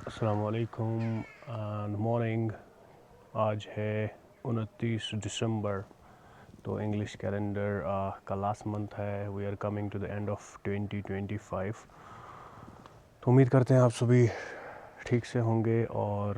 अस्सलाम वालेकुम मॉर्निंग। आज है 29 दिसंबर। तो इंग्लिश कैलेंडर का लास्ट मंथ है। We are coming to the end of 2025। तो उम्मीद करते हैं आप सभी ठीक से होंगे और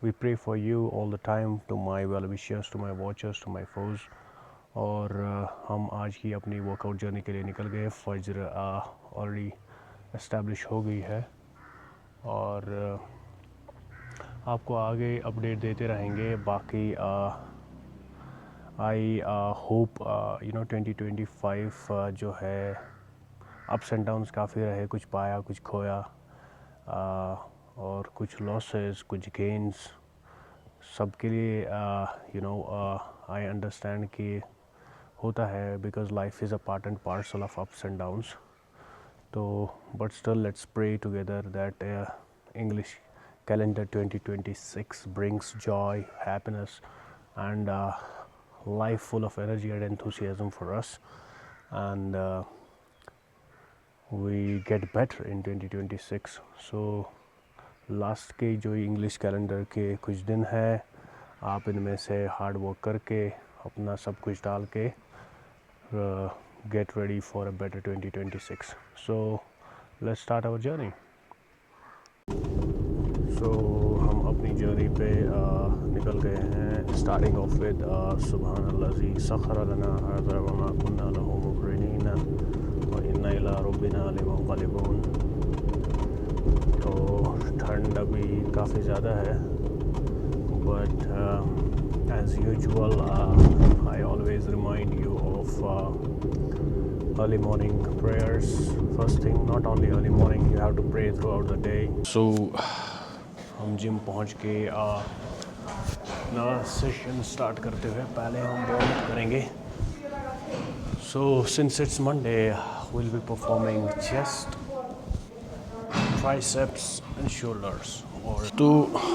we pray for you all the time, to my well wishers, to my watchers, to my folks. और हम आज की अपनी वर्कआउट जर्नी के लिए निकल गए। फजर ऑलरेडी इस्टेब्लिश हो गई है और आपको आगे अपडेट देते रहेंगे। बाकी आई होप 2025 जो है अप्स एंड डाउन्स काफ़ी रहे, कुछ पाया कुछ खोया, और कुछ लॉसेस कुछ गेन्स, सबके लिए आई अंडरस्टैंड कि होता है, because life is a part and parcel of ups and downs. तो but still let's pray together that English calendar 2026 brings joy, happiness, and life full of energy and enthusiasm for us, and we get better in 2026. So last के जो English calendar के कुछ दिन है, आप इनमें से हार्ड वर्क करके अपना सब कुछ डाल के get ready for a better 2026. So let's start our journey. So हम अपनी जर्नी पे निकल गए हैं, स्टार्टिंग ऑफ विद सुब्हानल्लाज़ी सखर लना हाज़ा व मा कुन्ना लहू मुक़रिनीन व इन्ना इला रब्बिना लमुनक़लिबून। तो ठंड अभी काफ़ी ज़्यादा है, but as usual I always remind you of early morning prayers first thing. Not only early morning, you have to pray throughout the day. So हम जिम पहुंच के ना सेशन स्टार्ट करते हुए पहले हम वार्म अप करेंगे. So since it's Monday, we'll be performing chest, triceps and shoulders. और तो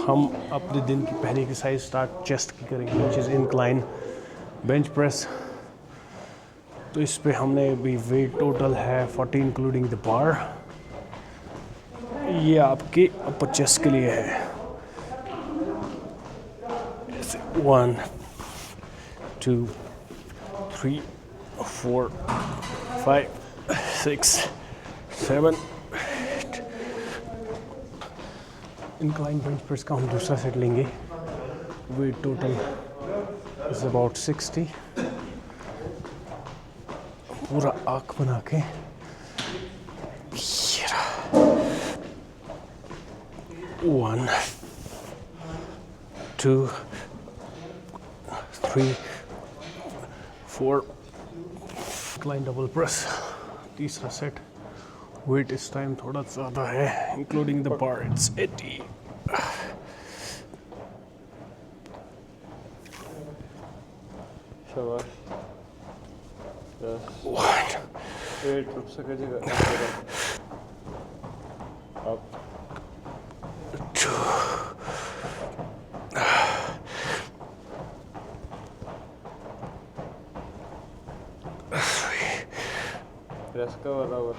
हम अपने दिन की पहली एक्सरसाइज स्टार्ट चेस्ट की करेंगे, which is incline bench press. तो इस पे हमने भी वेट टोटल है 40 इंक्लूडिंग द बार. ये आपके अपर चेस्ट के लिए है. 1 2 3 4 5 6 7 इंक्लाइन बेंच प्रेस का हम दूसरा सेट लेंगे. Wait total is about 60. पूरा आँख बना के 1 2 3 4 इंक्लाइन डबल प्रेस. तीसरा सेट. वेट इस टाइम थोड़ा ज़्यादा है, इंक्लूडिंग द बार इट्स 80. शाबाश. 1 वेट रुक सके जगह अब 2 प्रेस का बराबर.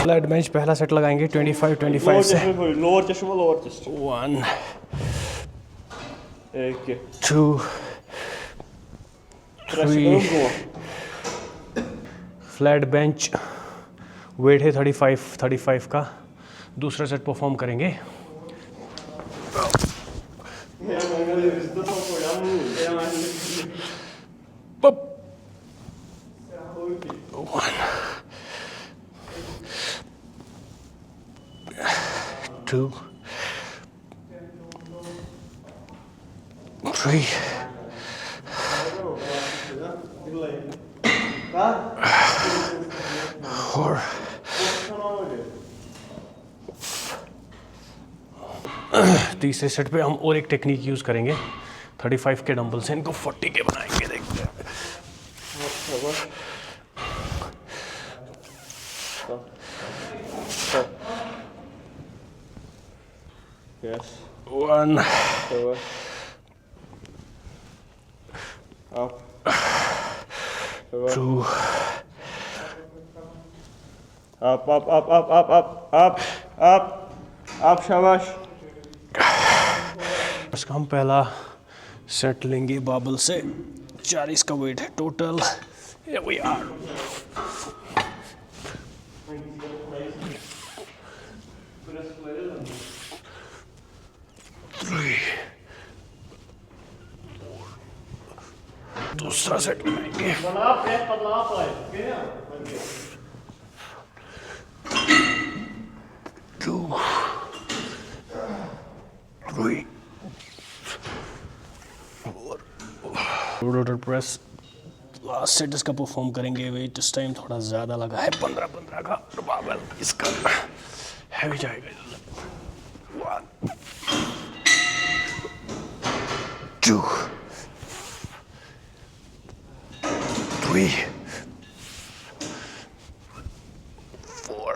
फ्लैट बेंच पहला सेट लगाएंगे 25 से. लोअर चेस्ट 1 एक 2 प्रेस 3 करो. फ्लैट बेंच वेट है 35 का. दूसरा सेट परफॉर्म करेंगे. Pop. 1 2 3 4. तीसरे सेट पे हम और एक टेक्निक यूज़ करेंगे. 35 के डंबल से इनको 40 के बनाएंगे. देखते हैं. यस 1 शाबाश. up शाबाश. 2 Up, up, up, up, up, up, up, up, up, शाबाश. इसका हम पहला सेट लेंगे बाबल से. 40 का वेट है टोटल. Here we are. दूसरा सेट लगाएंगे. 2 3 4. रोटर प्रेस लास्ट सेट इसका परफॉर्म करेंगे. वेट इस टाइम थोड़ा ज़्यादा लगा है. 15 का बाबल इसका हैवी जाएगा. 1 2 3 4.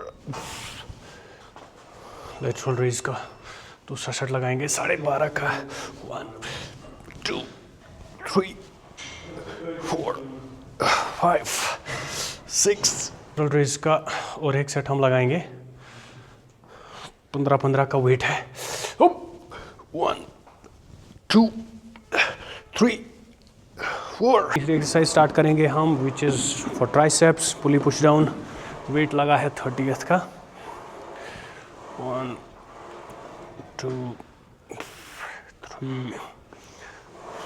लेटरल रेज का दूसरा सेट लगाएंगे 12.5 का. 1 2 3 4 5 6. लेटरल रेज का और एक सेट हम लगाएंगे. 15 का वेट है. 1 2 3 4. एक्सरसाइज स्टार्ट करेंगे हम which is for triceps pulley push down. Weight लगा है 30th का. 1 2 3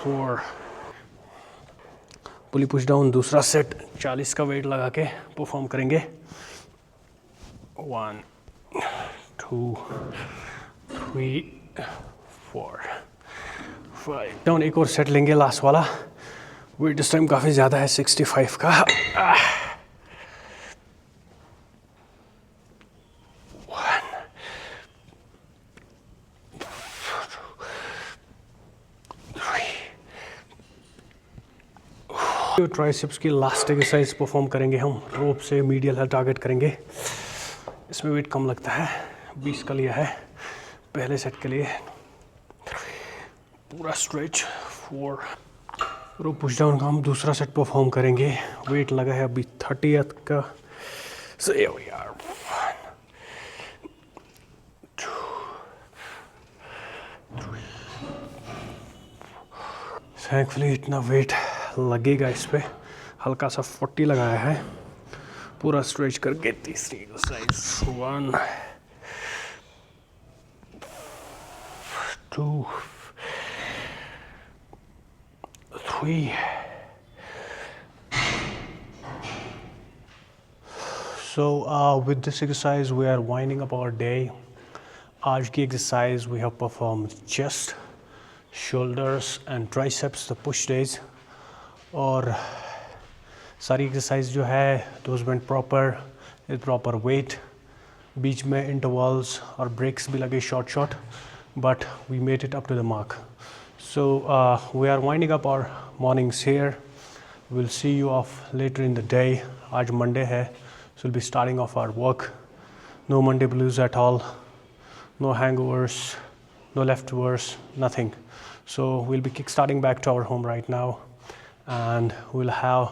4. पुली पुश डाउन दूसरा सेट 40 का वेट लगा के परफॉर्म करेंगे. 1 2 3 4 5. डाउन एक और सेट लेंगे लास्ट वाला. वेट इस टाइम काफ़ी ज़्यादा है 65 का. 1 ट्राइसेप्स की लास्ट एक्सरसाइज परफॉर्म करेंगे हम. रोप से मीडियल है टारगेट करेंगे. इसमें वेट कम लगता है. 20 का लिया है पहले सेट के लिए. पूरा स्ट्रेच. 4. रोप पुश डाउन का हम दूसरा सेट परफॉर्म करेंगे. वेट लगा है अभी 30th का. So here we are. 1 2 3. Thankfully इतना वेट लगेगा इस पे. हल्का सा 40 लगाया है. पूरा स्ट्रेच करके तीसरी exercise. 1 2 3. So with this exercise we are winding up our day. आज की exercise we have performed chest, shoulders and triceps, the push days. और सारी एक्सरसाइज जो है those went proper with proper weight. बीच में इंटरवल्स और ब्रेक्स भी लगे short but we made it up to the mark. So we are winding up our mornings here. We'll see you off later in the day. आज Monday है, so we'll be starting off our work. No Monday blues at all. No hangovers, no leftovers, nothing. So we'll be kickstarting back to our home right now, and we'll have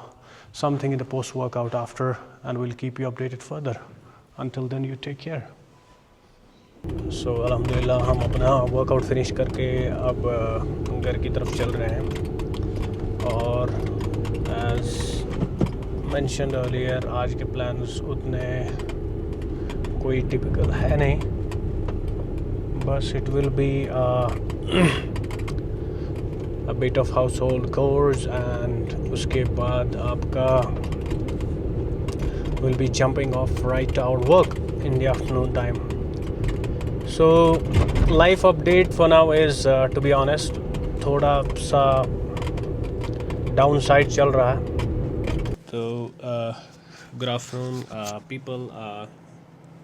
something in the post-workout after, and we'll keep you updated further. Until then, you take care. So अल्हम्दुलिल्लाह हम अपना workout finish करके अब घर की तरफ चल रहे हैं. और एज मेंशन्ड अर्लियर आज के प्लान्स उतने कोई टिपिकल है नहीं. बस it will be a bit of household chores, and उसके बाद आपका will be jumping off right to our work in the afternoon time. So life update for now is to be honest थोड़ा सा downside चल रहा है. So good afternoon people,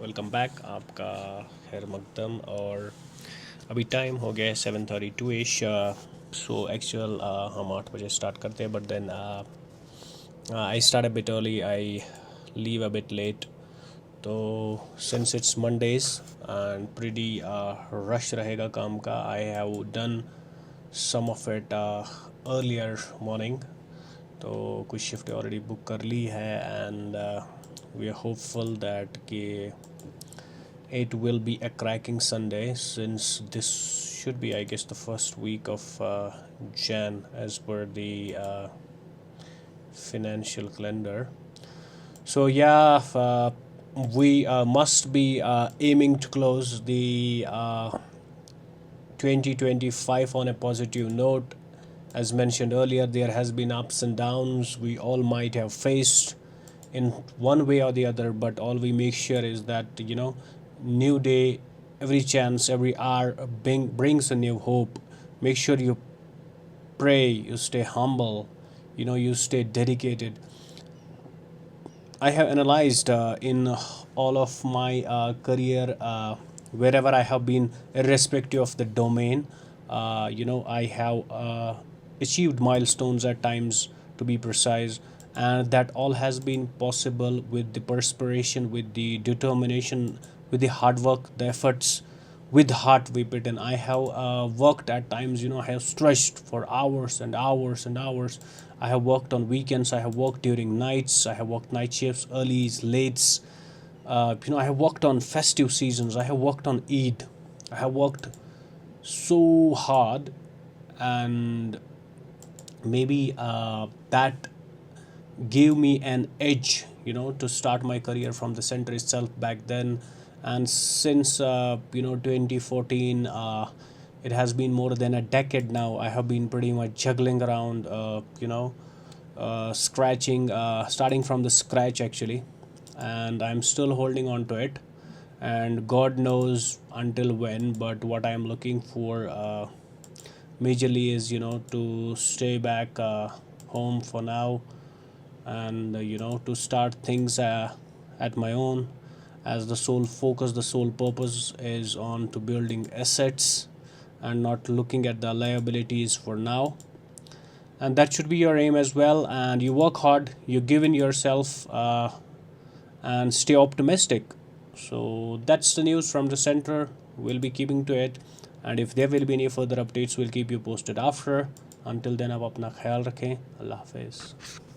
welcome back. आपका खैर मकदम. और अभी टाइम हो गया 7:32 ish. So actual हम 8 बजे स्टार्ट करते हैं, but then I start a bit early, I leave a bit late. तो since it's Mondays and pretty rush रहेगा काम का, I have done some of it earlier morning. तो कुछ शिफ्ट ऑलरेडी बुक कर ली है, and we are hopeful that it will be a cracking Sunday, since this should be, I guess, the first week of Jan as per the financial calendar. So yeah, we must be aiming to close the 2025 on a positive note. As mentioned earlier, there has been ups and downs we all might have faced in one way or the other, but all we make sure is that, new day, every chance, every hour brings a new hope. Make sure you pray, you stay humble, you stay dedicated. I have analyzed in all of my career, wherever I have been, irrespective of the domain. I have achieved milestones at times, to be precise, and that all has been possible with the perspiration, with the determination, with the hard work, the efforts, with heart we put in. I have worked at times, I have stretched for hours and hours and hours. I have worked on weekends, I have worked during nights, I have worked night shifts, earlys, lates. I have worked on festive seasons, I have worked on Eid. I have worked so hard, and maybe that gave me an edge, to start my career from the center itself back then. And since 2014, it has been more than a decade now. I have been pretty much juggling around, scratching, starting from the scratch actually, and I'm still holding on to it. And God knows until when, but what I'm looking for majorly is, to stay back home for now, and to start things at my own, as the sole focus, the sole purpose is on to building assets and not looking at the liabilities for now. And that should be your aim as well, and you work hard, you give in yourself, and stay optimistic. So that's the news from the center. We'll be keeping to it, and if there will be any further updates, we'll keep you posted after. Until then, आप अपना ख्याल रखें. अल्लाह हाफिज़.